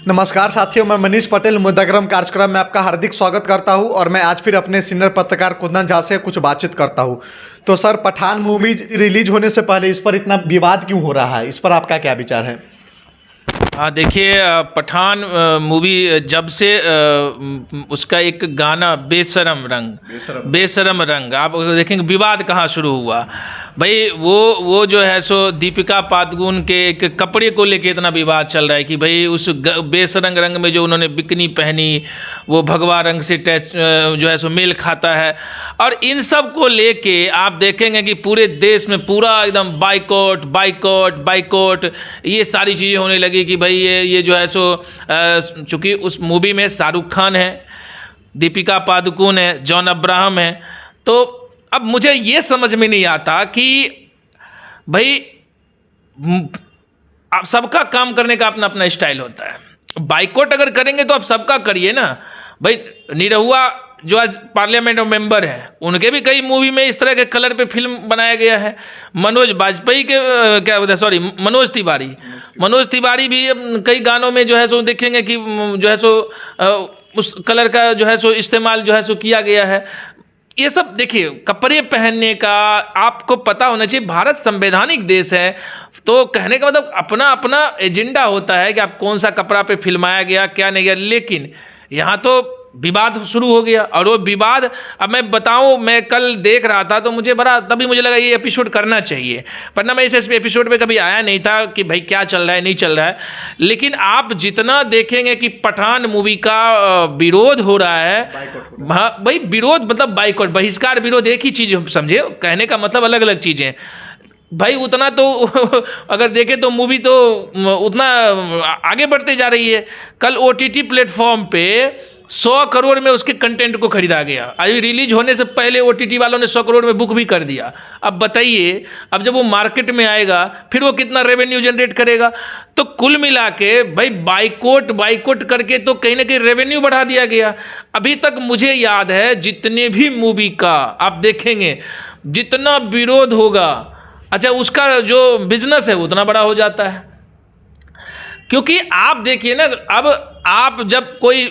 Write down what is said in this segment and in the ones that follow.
नमस्कार साथियों, मैं मनीष पटेल मुद्दाग्रम कार्यक्रम में आपका हार्दिक स्वागत करता हूं और मैं आज फिर अपने सीनियर पत्रकार कुंदन झा से कुछ बातचीत करता हूं। तो सर, पठान मूवी रिलीज होने से पहले इस पर इतना विवाद क्यों हो रहा है, इस पर आपका क्या विचार है? हाँ देखिए, पठान मूवी जब से उसका एक गाना बेशरम रंग आप देखेंगे विवाद कहाँ शुरू हुआ भाई। वो जो है सो दीपिका पादुकोण के एक कपड़े को लेके इतना विवाद चल रहा है कि भाई उस बेशरम रंग में जो उन्होंने बिकनी पहनी वो भगवा रंग से जो है सो मेल खाता है। और इन सब को लेके आप देखेंगे कि पूरे देश में पूरा एकदम बाइकॉट ये सारी चीज़ें होने लगी कि भाई ये जो है सो चूँकि उस मूवी में शाहरुख खान है, दीपिका पादुकोण है, जॉन अब्राहम है। तो अब मुझे ये समझ में नहीं आता कि भाई आप सबका काम करने का अपना अपना स्टाइल होता है। बाइकआउट अगर करेंगे तो आप सबका करिए ना भाई। निरहुआ जो आज पार्लियामेंट में मेंबर है, उनके भी कई मूवी में इस तरह के कलर पे फिल्म बनाया गया है। मनोज तिवारी भी कई गानों में जो है सो देखेंगे कि जो है सो उस कलर का जो है सो इस्तेमाल जो है सो किया गया है। ये सब देखिए, कपड़े पहनने का आपको पता होना चाहिए। भारत संवैधानिक देश है, तो कहने का मतलब अपना अपना एजेंडा होता है कि आप कौन सा कपड़ा पे फिल्माया गया क्या नहीं गया। लेकिन यहाँ तो विवाद शुरू हो गया और वो विवाद, अब मैं बताऊं, मैं कल देख रहा था तो तभी मुझे लगा ये एपिसोड करना चाहिए, वरना मैं इस एपिसोड पे कभी आया नहीं था कि भाई क्या चल रहा है नहीं चल रहा है। लेकिन आप जितना देखेंगे कि पठान मूवी का विरोध हो रहा है, भाई विरोध मतलब बाइकआउट, बहिष्कार, विरोध एक ही चीज़ समझे। कहने का मतलब अलग अलग चीज़ें भाई। उतना तो अगर देखें तो मूवी तो उतना आगे बढ़ते जा रही है। कल OTT प्लेटफॉर्म पे 100 करोड़ में उसके कंटेंट को खरीदा गया। अभी रिलीज होने से पहले OTT वालों ने 100 करोड़ में बुक भी कर दिया। अब बताइए, अब जब वो मार्केट में आएगा फिर वो कितना रेवेन्यू जनरेट करेगा। तो कुल मिला के भाई बाइकआउट करके तो कहीं ना कहीं रेवेन्यू बढ़ा दिया गया। अभी तक मुझे याद है जितने भी मूवी का आप देखेंगे, जितना विरोध होगा, अच्छा उसका जो बिजनेस है उतना बड़ा हो जाता है। क्योंकि आप देखिए ना, अब आप जब कोई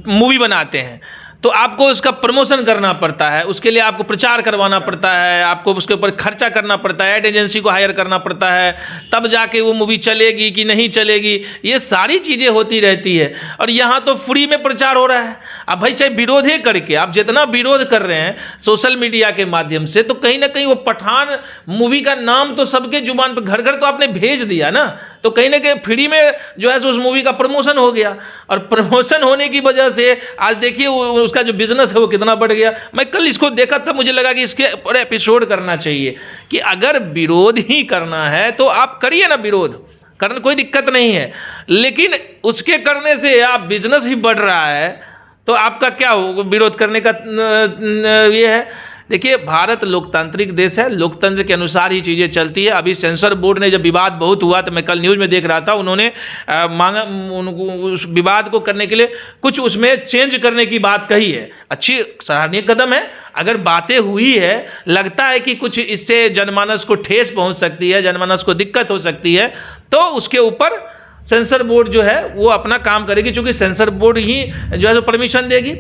मूवी बनाते हैं तो आपको उसका प्रमोशन करना पड़ता है, उसके लिए आपको प्रचार करवाना पड़ता है, आपको उसके ऊपर खर्चा करना पड़ता है, एड एजेंसी को हायर करना पड़ता है, तब जाके वो मूवी चलेगी कि नहीं चलेगी। ये सारी चीज़ें होती रहती है और यहाँ तो फ्री में प्रचार हो रहा है। अब भाई चाहे विरोध ही करके आप जितना विरोध कर रहे हैं सोशल मीडिया के माध्यम से, तो कहीं ना कहीं वो पठान मूवी का नाम तो सबके जुबान पर घर घर तो आपने भेज दिया ना, तो कहीं ना कहीं फ्री में जो है उस मूवी का प्रमोशन हो गया। और प्रमोशन होने की वजह से आज देखिए उसका जो बिजनेस है वो कितना बढ़ गया। मैं कल इसको देखा तब मुझे लगा कि इसके ऊपर एपिसोड करना चाहिए कि अगर विरोध ही करना है तो आप करिए ना, विरोध करने कोई दिक्कत नहीं है। लेकिन उसके करने से आप बिजनेस ही बढ़ रहा है तो आपका क्या हो, विरोध करने का ये है। देखिए, भारत लोकतांत्रिक देश है, लोकतंत्र के अनुसार ही चीज़ें चलती है। अभी सेंसर बोर्ड ने जब विवाद बहुत हुआ तो मैं कल न्यूज़ में देख रहा था, उन्होंने मांगा उस विवाद को करने के लिए कुछ उसमें चेंज करने की बात कही है। अच्छी सराहनीय कदम है। अगर बातें हुई है, लगता है कि कुछ इससे जनमानस को ठेस पहुंच सकती है, जनमानस को दिक्कत हो सकती है, तो उसके ऊपर सेंसर बोर्ड जो है वो अपना काम करेगी। चूँकि सेंसर बोर्ड ही जो है परमिशन देगी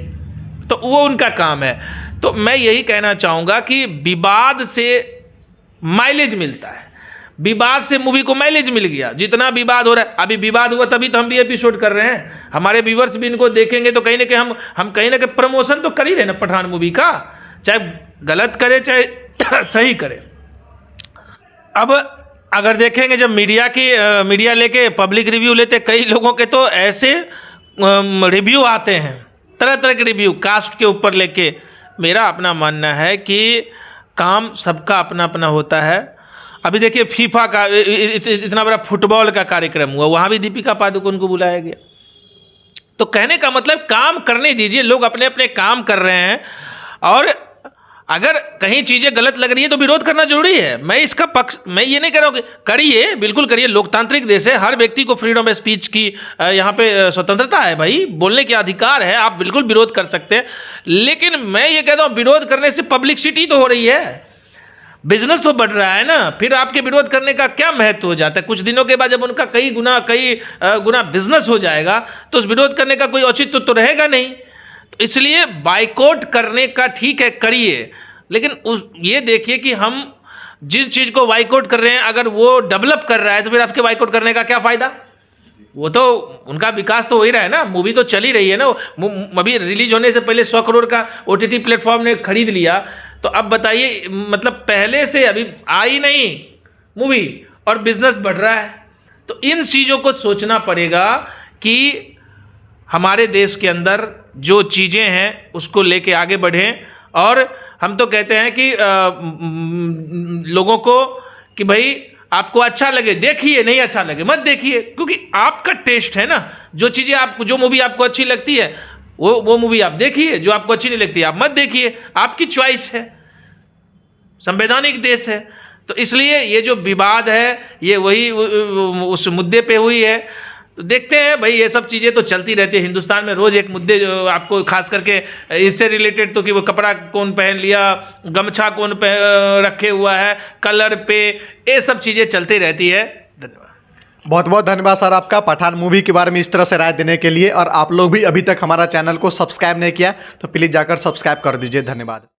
तो वो उनका काम है। तो मैं यही कहना चाहूँगा कि विवाद से माइलेज मिलता है, विवाद से मूवी को माइलेज मिल गया। जितना विवाद हो रहा है, अभी विवाद हुआ तभी तो हम भी एपिसोड कर रहे हैं, हमारे व्यूवर्स भी इनको देखेंगे तो कहीं ना कहीं हम कहीं ना कहीं प्रमोशन तो कर ही रहे ना पठान मूवी का, चाहे गलत करे चाहे सही करे। अब अगर देखेंगे जब मीडिया लेके पब्लिक रिव्यू लेते, कई लोगों के तो ऐसे रिव्यू आते हैं, तरह तरह के रिव्यू कास्ट के ऊपर लेके। मेरा अपना मानना है कि काम सबका अपना अपना होता है। अभी देखिए फीफा का इतना बड़ा फुटबॉल का कार्यक्रम हुआ, वहाँ भी दीपिका पादुकोण को बुलाया गया। तो कहने का मतलब काम करने दीजिए, लोग अपने अपने काम कर रहे हैं। और अगर कहीं चीज़ें गलत लग रही है तो विरोध करना जरूरी है। मैं इसका पक्ष, मैं ये नहीं कह रहा हूँ कि करिए, बिल्कुल करिए, लोकतांत्रिक देश है, हर व्यक्ति को फ्रीडम ऑफ स्पीच की यहाँ पे स्वतंत्रता है भाई, बोलने के अधिकार है, आप बिल्कुल विरोध कर सकते हैं। लेकिन मैं ये कहता हूँ विरोध करने से पब्लिसिटी तो हो रही है। बिजनेस तो बढ़ रहा है ना, फिर आपके विरोध करने का क्या महत्व हो जाता है? कुछ दिनों के बाद जब उनका कई गुना बिजनेस हो जाएगा तो उस विरोध करने का कोई औचित्य तो रहेगा नहीं। तो इसलिए बाइकआउट करने का ठीक है, करिए, लेकिन ये देखिए कि हम जिस चीज़ को बाइकआउट कर रहे हैं अगर वो डेवलप कर रहा है तो फिर आपके बाइकआउट करने का क्या फ़ायदा? वो तो उनका विकास तो हो ही रहा है ना, मूवी तो चल ही रही है ना। अभी रिलीज होने से पहले 100 करोड़ का OTT प्लेटफॉर्म ने खरीद लिया, तो अब बताइए, मतलब पहले से अभी आई नहीं मूवी और बिजनेस बढ़ रहा है। तो इन चीज़ों को सोचना पड़ेगा कि हमारे देश के अंदर जो चीज़ें हैं उसको लेके आगे बढ़ें। और हम तो कहते हैं कि लोगों को कि भाई आपको अच्छा लगे देखिए, नहीं अच्छा लगे मत देखिए, क्योंकि आपका टेस्ट है ना। जो मूवी आपको अच्छी लगती है वो मूवी आप देखिए, जो आपको अच्छी नहीं लगती आप मत देखिए, आपकी चॉइस है, संवैधानिक देश है। तो इसलिए ये जो विवाद है ये वही उस मुद्दे पे हुई है। तो देखते हैं भाई, ये सब चीज़ें तो चलती रहती है हिंदुस्तान में, रोज़ एक मुद्दे जो आपको खास करके इससे रिलेटेड, तो कि वो कपड़ा कौन पहन लिया, गमछा कौन रखे हुआ है, कलर पे, ये सब चीज़ें चलती रहती है। धन्यवाद। बहुत बहुत धन्यवाद सर आपका पठान मूवी के बारे में इस तरह से राय देने के लिए। और आप लोग भी अभी तक हमारा चैनल को सब्सक्राइब नहीं किया तो प्लीज़ जाकर सब्सक्राइब कर दीजिए। धन्यवाद।